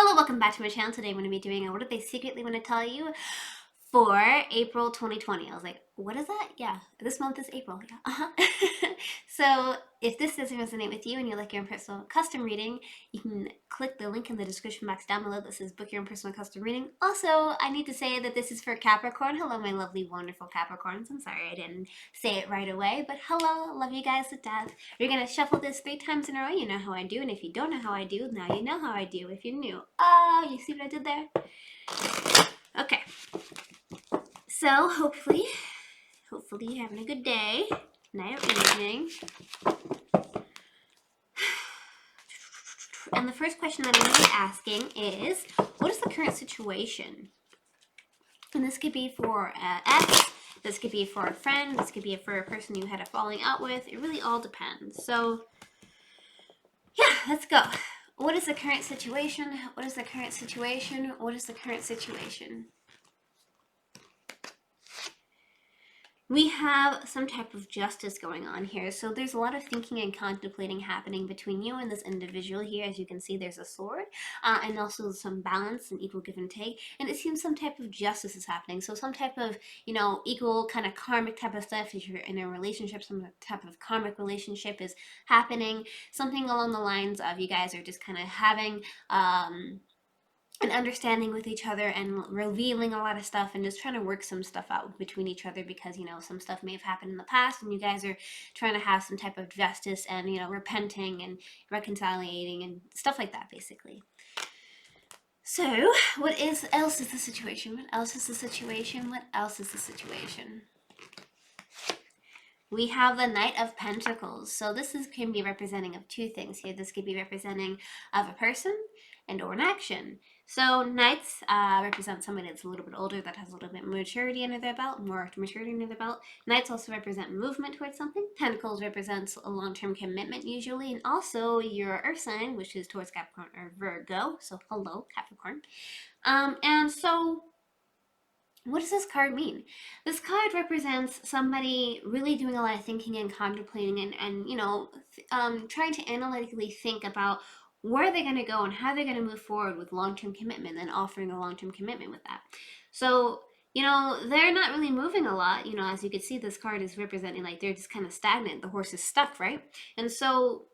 Hello, welcome back to my channel. Today I'm going to be doing a what did they secretly want to tell you for April 2020. I was like, what is that? Yeah, this month is April. Yeah. So if this doesn't resonate with you and you like your own personal custom reading, you can click the link in the description box down below that says book your own personal custom reading. Also, I need to say that this is for Capricorn. Hello, my lovely, wonderful Capricorns. I'm sorry I didn't say it right away, but hello, love you guys to death. We're going to shuffle this 3 times in a row. You know how I do, and if you don't know how I do, now you know how I do if you're new. Oh, you see what I did there? Okay. So hopefully you're having a good day, night or evening. And the first question that I'm going to be asking is, what is the current situation? And this could be for an ex, this could be for a friend, this could be for a person you had a falling out with. It really all depends. So yeah, let's go. What is the current situation? What is the current situation? What is the current situation? We have some type of justice going on here. So there's a lot of thinking and contemplating happening between you and this individual here. As you can see, there's a sword and also some balance and equal give and take. And it seems some type of justice is happening. So some type of, equal kind of karmic type of stuff. If you're in a relationship, some type of karmic relationship is happening. Something along the lines of you guys are just kind of having an understanding with each other and revealing a lot of stuff and just trying to work some stuff out between each other because some stuff may have happened in the past and you guys are trying to have some type of justice and repenting and reconciliating and stuff like that, basically. So what else is the situation? What else is the situation? What else is the situation? We have the Knight of Pentacles. So this can be representing of 2 things here. This could be representing of a person and or an action. So Knights represent somebody that's a little bit older, that has a little bit more maturity under their belt, Knights also represent movement towards something. Pentacles represents a long-term commitment usually, and also your Earth sign, which is towards Capricorn or Virgo. So hello, Capricorn. And so what does this card mean? This card represents somebody really doing a lot of thinking and contemplating and trying to analytically think about where they're going to go and how they're going to move forward with long-term commitment and offering a long-term commitment with that. So, they're not really moving a lot. As you can see, this card is representing like they're just kind of stagnant. The horse is stuck, right? And so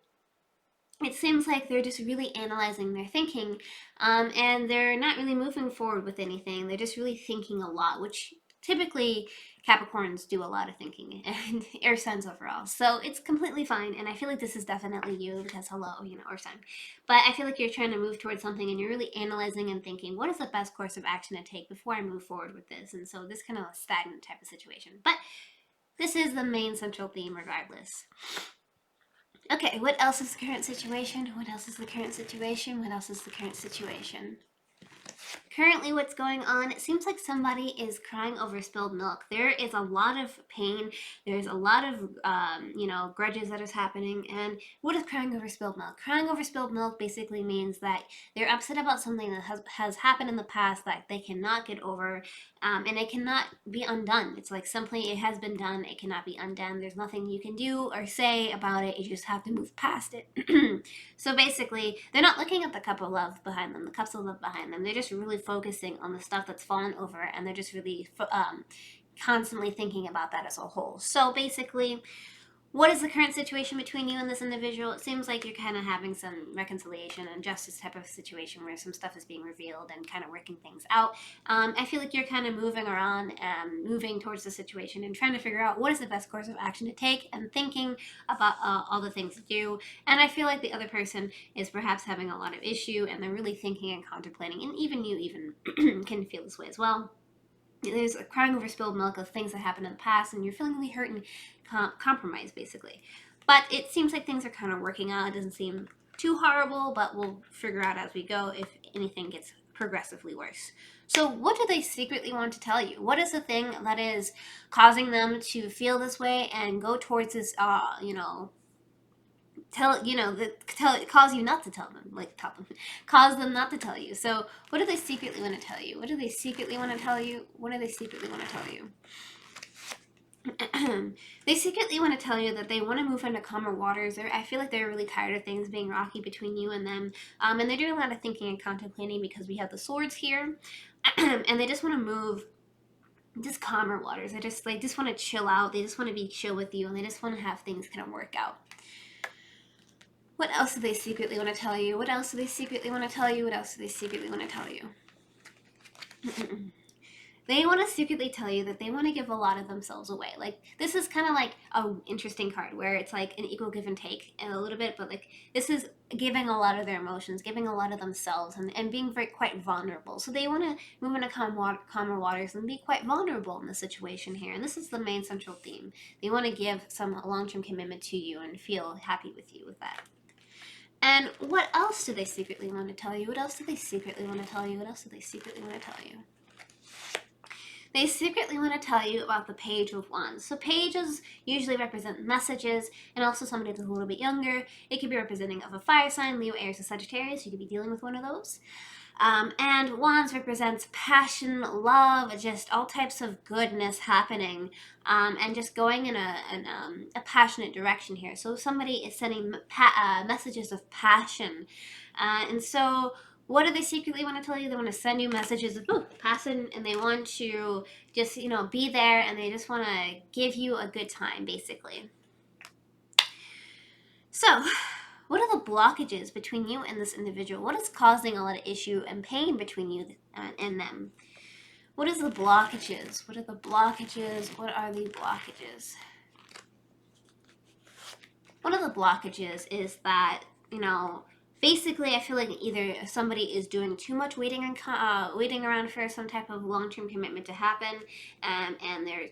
it seems like they're just really analyzing their thinking and they're not really moving forward with anything. They're just really thinking a lot, which typically Capricorns do a lot of thinking and air signs overall. So it's completely fine. And I feel like this is definitely you because hello, air sign. But I feel like you're trying to move towards something and you're really analyzing and thinking, what is the best course of action to take before I move forward with this? And so this kind of a stagnant type of situation. But this is the main central theme regardless. Okay, what else is the current situation? What else is the current situation? What else is the current situation? Currently, what's going on, it seems like somebody is crying over spilled milk. There is a lot of pain. There's a lot of, grudges that is happening. And what is crying over spilled milk? Crying over spilled milk basically means that they're upset about something that has happened in the past that they cannot get over, and it cannot be undone. It's like simply it has been done. It cannot be undone. There's nothing you can do or say about it. You just have to move past it. So basically, they're not looking at the cup of love behind them, the cups of love behind them. They're just really focusing on the stuff that's fallen over, and they're just really constantly thinking about that as a whole. So basically, what is the current situation between you and this individual? It seems like you're kind of having some reconciliation and justice type of situation where some stuff is being revealed and kind of working things out. I feel like you're kind of moving around and moving towards the situation and trying to figure out what is the best course of action to take and thinking about all the things to do. And I feel like the other person is perhaps having a lot of issue and they're really thinking and contemplating, and even you can feel this way as well. There's a crying over spilled milk of things that happened in the past and you're feeling really hurt and compromised, basically. But it seems like things are kind of working out. It doesn't seem too horrible, but we'll figure out as we go if anything gets progressively worse. So what do they secretly want to tell you? What is the thing that is causing them to feel this way and go towards this, cause you not to tell them, cause them not to tell you. So what do they secretly want to tell you? What do they secretly want to tell you? What do they secretly want to tell you? They secretly want to tell you that they want to move into calmer waters. I feel like they're really tired of things being rocky between you and them. And they're doing a lot of thinking and contemplating because we have the swords here. And they just want to move just calmer waters. They just want to chill out. They just want to be chill with you, and they just want to have things kind of work out. What else do they secretly want to tell you? What else do they secretly want to tell you? What else do they secretly want to tell you? They want to secretly tell you that they want to give a lot of themselves away. Like, this is kind of like an interesting card where it's like an equal give and take a little bit, but like this is giving a lot of their emotions, giving a lot of themselves, and being very quite vulnerable. So they want to move into calmer waters and be quite vulnerable in the situation here. And this is the main central theme. They want to give some long-term commitment to you and feel happy with you with that. And what else do they secretly want to tell you? What else do they secretly want to tell you? What else do they secretly want to tell you? They secretly want to tell you about the Page of Wands. So pages usually represent messages, and also somebody that's a little bit younger. It could be representing of a fire sign, Leo, Aries, or Sagittarius. You could be dealing with one of those. And Wands represents passion, love, just all types of goodness happening, and just going in a passionate direction here. So somebody is sending messages of passion. And so what do they secretly want to tell you? They want to send you messages of passion, and they want to just, be there, and they just want to give you a good time, basically. So, what are the blockages between you and this individual? What is causing a lot of issue and pain between you and them? What is the blockages? What are the blockages? What are the blockages? One of the blockages is that, basically I feel like either somebody is doing too much waiting around for some type of long-term commitment to happen, and they're,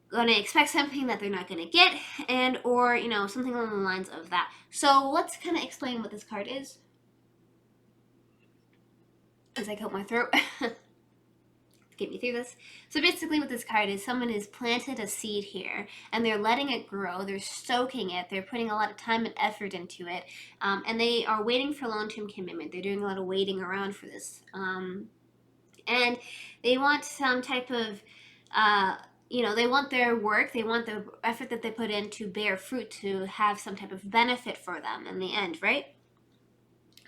going to expect something that they're not going to get, and or something along the lines of that. So let's kind of explain what this card is as I coat my throat. Get me through this. So basically what this card is, someone has planted a seed here and they're letting it grow, they're soaking it, they're putting a lot of time and effort into it, and they are waiting for long-term commitment. They're doing a lot of waiting around for this, and they want some type of they want their work, they want the effort that they put in to bear fruit, to have some type of benefit for them in the end, right?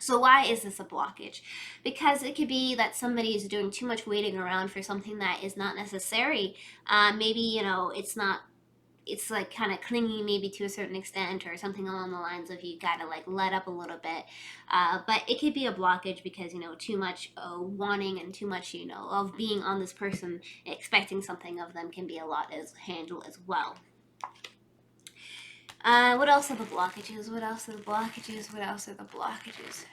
So why is this a blockage? Because it could be that somebody is doing too much waiting around for something that is not necessary. Maybe, it's like kind of clingy maybe to a certain extent, or something along the lines of you gotta like let up a little bit. But it could be a blockage because, too much wanting and too much, of being on this person, expecting something of them can be a lot as handle as well. What else are the blockages? What else are the blockages? What else are the blockages?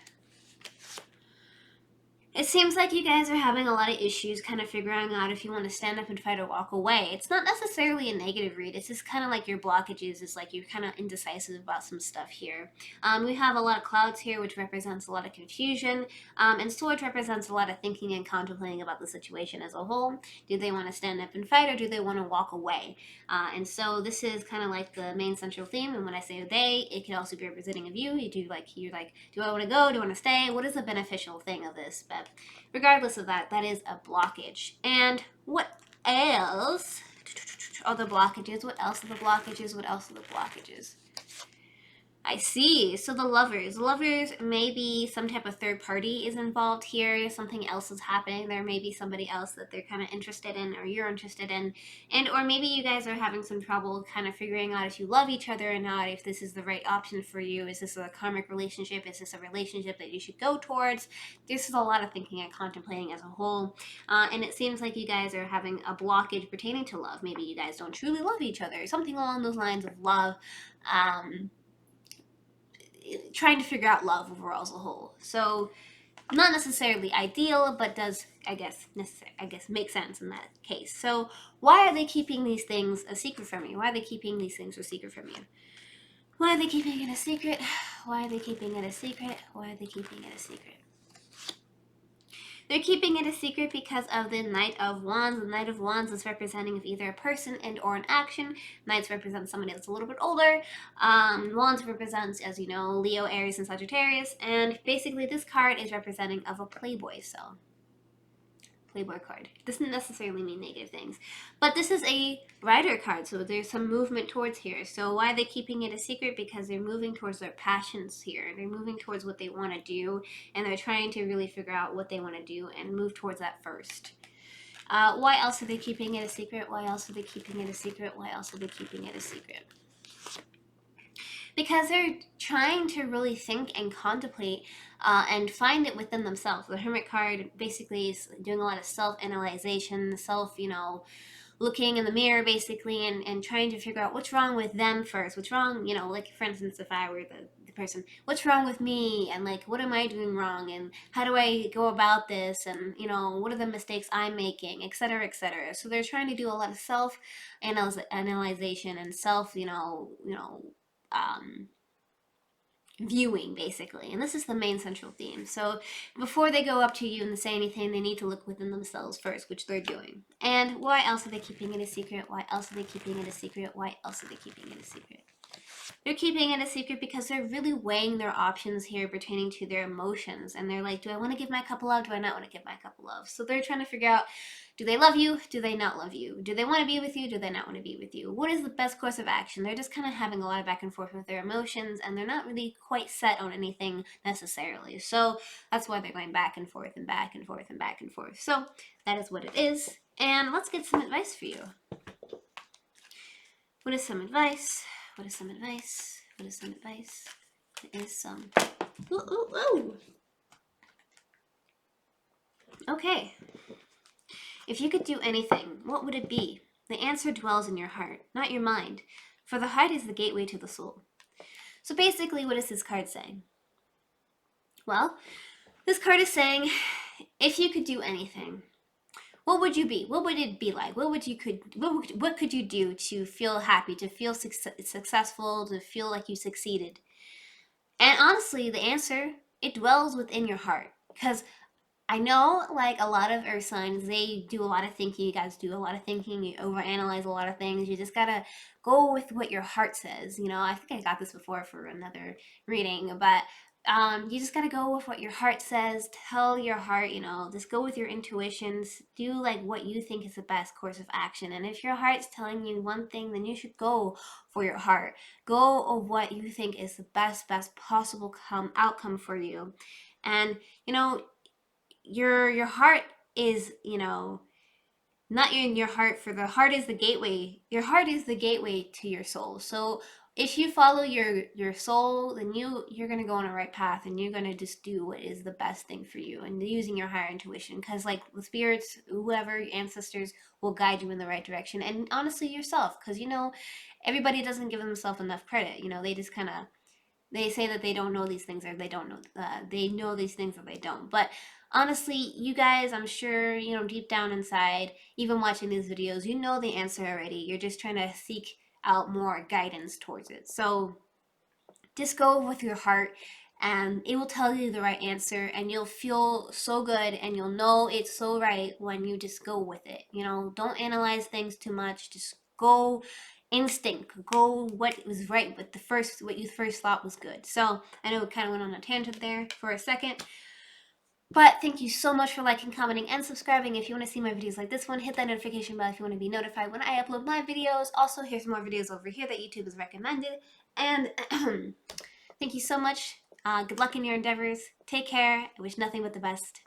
It seems like you guys are having a lot of issues kind of figuring out if you want to stand up and fight or walk away. It's not necessarily a negative read. It's just kind of like your blockages. It's like you're kind of indecisive about some stuff here. We have a lot of clouds here, which represents a lot of confusion. And Swords represents a lot of thinking and contemplating about the situation as a whole. Do they want to stand up and fight, or do they want to walk away? And so this is kind of like the main central theme. And when I say they, it could also be representing of you. You're like, do I want to go? Do I want to stay? What is the beneficial thing of this? But regardless of that, that is a blockage. And what else are the blockages? What else are the blockages? What else are the blockages? I see. So the lovers. Lovers, maybe some type of third party is involved here. Something else is happening. There may be somebody else that they're kind of interested in, or you're interested in. And or maybe you guys are having some trouble kind of figuring out if you love each other or not, if this is the right option for you. Is this a karmic relationship? Is this a relationship that you should go towards? This is a lot of thinking and contemplating as a whole. And it seems like you guys are having a blockage pertaining to love. Maybe you guys don't truly love each other. Something along those lines of love. Trying to figure out love overall as a whole. So not necessarily ideal, but does I guess make sense in that case. So why are they keeping these things a secret from you? Why are they keeping these things a secret from you? Why are they keeping it a secret? Why are they keeping it a secret? Why are they keeping it a secret? They're keeping it a secret because of the Knight of Wands. The Knight of Wands is representing of either a person and or an action. Knights represent somebody that's a little bit older. Wands represents, as you know, Leo, Aries, and Sagittarius. And basically this card is representing of a playboy. So Playboy card. It doesn't necessarily mean negative things. But this is a rider card, so there's some movement towards here. So why are they keeping it a secret? Because they're moving towards their passions here. They're moving towards what they want to do, and they're trying to really figure out what they want to do and move towards that first. Why else are they keeping it a secret? Why else are they keeping it a secret? Why else are they keeping it a secret? Because they're trying to really think and contemplate and find it within themselves. The Hermit card basically is doing a lot of self-analyzation, looking in the mirror basically, and trying to figure out what's wrong with them first. What's wrong, like for instance, if I were the person, what's wrong with me, and like what am I doing wrong, and how do I go about this, and what are the mistakes I'm making, etc., etc. So they're trying to do a lot of self analyzation and self viewing basically, and this is the main central theme. So before they go up to you and say anything, they need to look within themselves first, which they're doing. And why else are they keeping it a secret? Why else are they keeping it a secret? Why else are they keeping it a secret? They're keeping it a secret because they're really weighing their options here pertaining to their emotions, and they're like, do I want to give my cup of love? Do I not want to give my cup of love? So they're trying to figure out, do they love you? Do they not love you? Do they want to be with you? Do they not want to be with you? What is the best course of action? They're just kind of having a lot of back and forth with their emotions, and they're not really quite set on anything necessarily. So that's why they're going back and forth and back and forth and back and forth. So that is what it is. And let's get some advice for you. What is some advice? What is some advice? What is some advice? There is some. Ooh, ooh, ooh. Okay. If you could do anything, what would it be? The answer dwells in your heart, not your mind, for the heart is the gateway to the soul. So basically, what is this card saying? Well, this card is saying, if you could do anything, what would you be? What would it be like? What could you do to feel happy, to feel successful, to feel like you succeeded? And honestly, the answer, it dwells within your heart. Because I know, like, a lot of earth signs, they do a lot of thinking. You guys do a lot of thinking. You overanalyze a lot of things. You just gotta go with what your heart says. I think I got this before for another reading, but you just gotta go with what your heart says. Tell your heart, just go with your intuitions. Do like what you think is the best course of action. And if your heart's telling you one thing, then you should go for your heart. Go of what you think is the best possible outcome for you. And your heart is not in your heart, for the heart is the gateway. Your heart is the gateway to your soul. So if you follow your soul, then you're going to go on a right path, and you're going to just do what is the best thing for you, and using your higher intuition, because like the spirits, whoever, your ancestors will guide you in the right direction. And honestly, yourself, because everybody doesn't give themselves enough credit. They just kind of, they say that they don't know these things, or they don't know, they know these things, or they don't. But honestly, you guys, I'm sure, deep down inside, even watching these videos, you know the answer already. You're just trying to seek out more guidance towards it. So just go with your heart, and it will tell you the right answer, and you'll feel so good, and you'll know it's so right when you just go with it. Don't analyze things too much. Just go instinct. Go what was right with what you first thought was good. So I know it kind of went on a tangent there for a second, but thank you so much for liking, commenting, and subscribing. If you want to see more videos like this one, hit that notification bell if you want to be notified when I upload my videos. Also, here's more videos over here that YouTube has recommended. And thank you so much. Good luck in your endeavors. Take care. I wish nothing but the best.